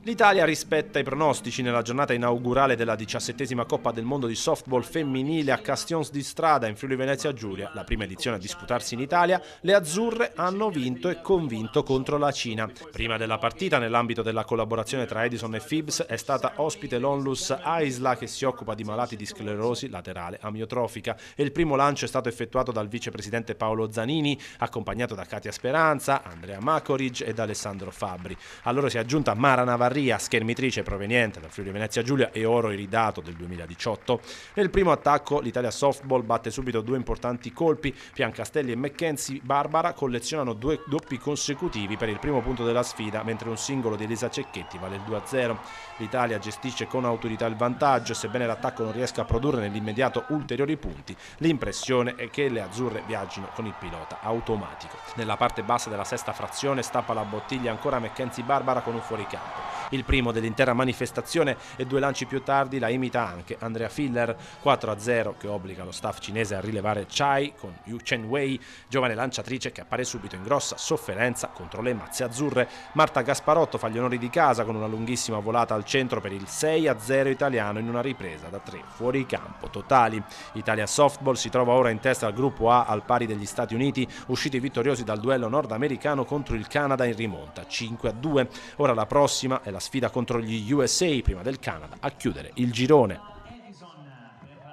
L'Italia rispetta i pronostici nella giornata inaugurale della 17ª Coppa del Mondo di softball femminile a Castions di Strada in Friuli Venezia Giulia, la prima edizione a disputarsi in Italia. Le azzurre hanno vinto e convinto contro la Cina. Prima della partita, nell'ambito della collaborazione tra Edison e Fibs, è stata ospite l'Onlus Aisla, che si occupa di malati di sclerosi laterale amiotrofica, e il primo lancio è stato effettuato dal vicepresidente Paolo Zanini, accompagnato da Katia Speranza, Andrea Macorigi ed Alessandro Fabbri. A loro si è aggiunta Mara Navarria, schermitrice proveniente dal Friuli Venezia Giulia e oro iridato del 2018. Nel primo attacco l'Italia Softball batte subito due importanti colpi. Piancastelli e McKenzie Barbara collezionano due doppi consecutivi per il primo punto della sfida, mentre un singolo di Elisa Cecchetti vale il 2-0. L'Italia gestisce con autorità il vantaggio e, sebbene l'attacco non riesca a produrre nell'immediato ulteriori punti, l'impressione è che le azzurre viaggino con il pilota automatico. Nella parte bassa della sesta frazione stappa la bottiglia ancora McKenzie Barbara con un fuoricampo. Il primo dell'intera manifestazione, e due lanci più tardi la imita anche Andrea Filler. 4-0 che obbliga lo staff cinese a rilevare Chai con Yu Chen Wei, giovane lanciatrice che appare subito in grossa sofferenza contro le mazze azzurre. Marta Gasparotto fa gli onori di casa con una lunghissima volata al centro per il 6-0 italiano in una ripresa da 3 fuoricampo totali. Italia Softball si trova ora in testa al gruppo A al pari degli Stati Uniti, usciti vittoriosi dal duello nordamericano contro il Canada in rimonta 5-2. Ora la prossima è la sfida contro gli USA prima del Canada a chiudere il girone.